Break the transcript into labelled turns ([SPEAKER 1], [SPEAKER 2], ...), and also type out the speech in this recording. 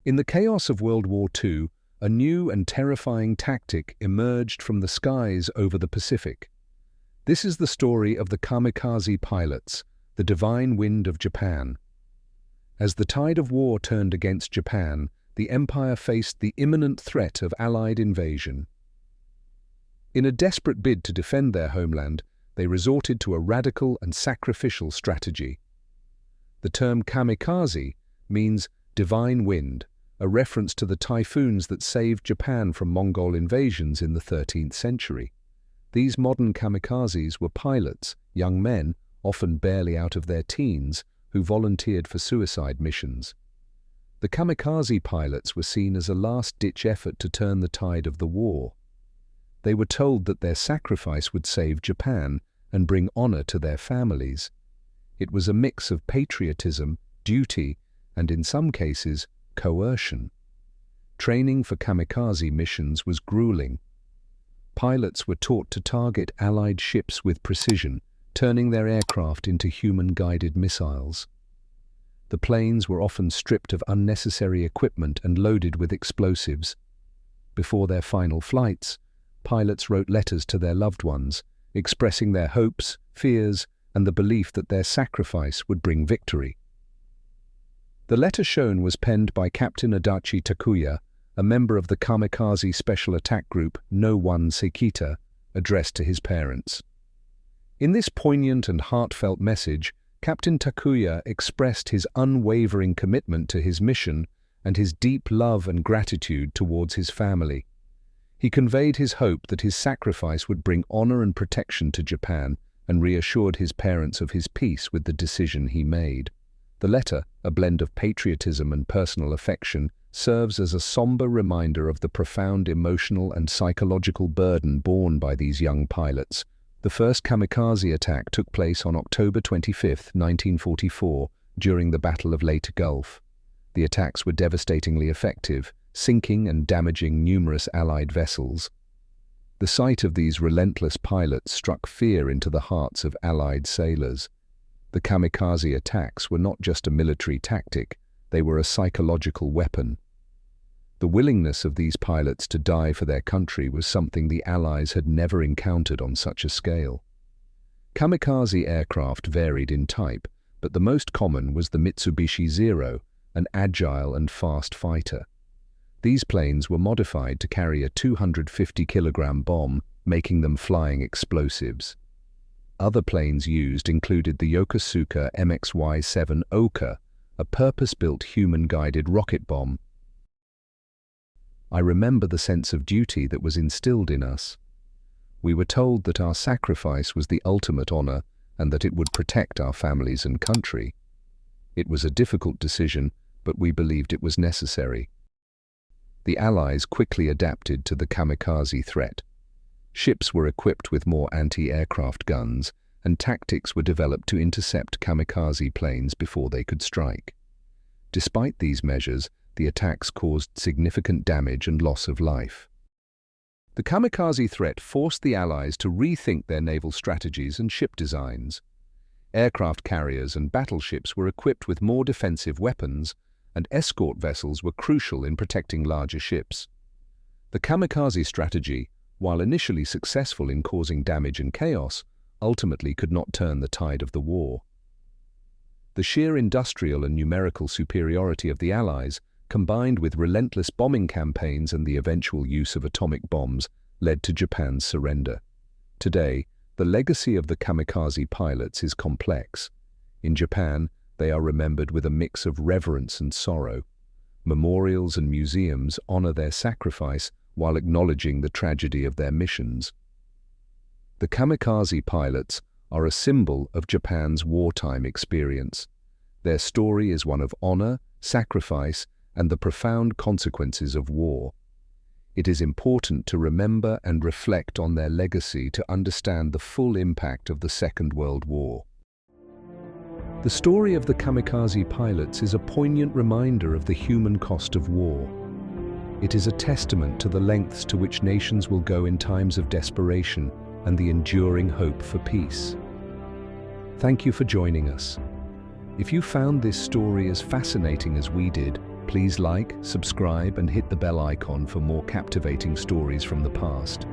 [SPEAKER 1] In the chaos of World War II, a new and terrifying tactic emerged from the skies over the Pacific. This is the story of the Kamikaze pilots, the divine wind of Japan. As the tide of war turned against Japan, the empire faced the imminent threat of Allied invasion. In a desperate bid to defend their homeland, they resorted to a radical and sacrificial strategy. The term kamikaze means divine wind, a reference to the typhoons that saved Japan from Mongol invasions in the 13th century. These modern kamikazes were pilots, young men, often barely out of their teens, who volunteered for suicide missions. The kamikaze pilots were seen as a last-ditch effort to turn the tide of the war. They were told that their sacrifice would save Japan and bring honor to their families. It was a mix of patriotism, duty, and in some cases, coercion. Training for kamikaze missions was grueling. Pilots were taught to target Allied ships with precision, turning their aircraft into human-guided missiles. The planes were often stripped of unnecessary equipment and loaded with explosives. Before their final flights, pilots wrote letters to their loved ones, expressing their hopes, fears, and the belief that their sacrifice would bring victory. The letter shown was penned by Captain Adachi Takuya, a member of the Kamikaze Special Attack Group No. 1 Sekita, addressed to his parents. In this poignant and heartfelt message, Captain Takuya expressed his unwavering commitment to his mission and his deep love and gratitude towards his family. He conveyed his hope that his sacrifice would bring honor and protection to Japan and reassured his parents of his peace with the decision he made. The letter, a blend of patriotism and personal affection, serves as a somber reminder of the profound emotional and psychological burden borne by these young pilots. The first kamikaze attack took place on October 25, 1944, during the Battle of Leyte Gulf. The attacks were devastatingly effective, sinking and damaging numerous Allied vessels. The sight of these relentless pilots struck fear into the hearts of Allied sailors. The kamikaze attacks were not just a military tactic, they were a psychological weapon. The willingness of these pilots to die for their country was something the Allies had never encountered on such a scale. Kamikaze aircraft varied in type, but the most common was the Mitsubishi Zero, an agile and fast fighter. These planes were modified to carry a 250-kilogram bomb, making them flying explosives. Other planes used included the Yokosuka MXY-7 Ohka, a purpose-built human-guided rocket bomb. I remember the sense of duty that was instilled in us. We were told that our sacrifice was the ultimate honor and that it would protect our families and country. It was a difficult decision, but we believed it was necessary. The Allies quickly adapted to the kamikaze threat. Ships were equipped with more anti-aircraft guns, and tactics were developed to intercept kamikaze planes before they could strike. Despite these measures, the attacks caused significant damage and loss of life. The kamikaze threat forced the Allies to rethink their naval strategies and ship designs. Aircraft carriers and battleships were equipped with more defensive weapons, and escort vessels were crucial in protecting larger ships. The kamikaze strategy, while initially successful in causing damage and chaos, ultimately could not turn the tide of the war. The sheer industrial and numerical superiority of the Allies, combined with relentless bombing campaigns and the eventual use of atomic bombs, led to Japan's surrender. Today, the legacy of the kamikaze pilots is complex. In Japan, they are remembered with a mix of reverence and sorrow. Memorials and museums honor their sacrifice while acknowledging the tragedy of their missions. The kamikaze pilots are a symbol of Japan's wartime experience. Their story is one of honor, sacrifice, and the profound consequences of war. It is important to remember and reflect on their legacy to understand the full impact of the Second World War. The story of the kamikaze pilots is a poignant reminder of the human cost of war. It is a testament to the lengths to which nations will go in times of desperation and the enduring hope for peace. Thank you for joining us. If you found this story as fascinating as we did, Please like, subscribe, and hit the bell icon for more captivating stories from the past.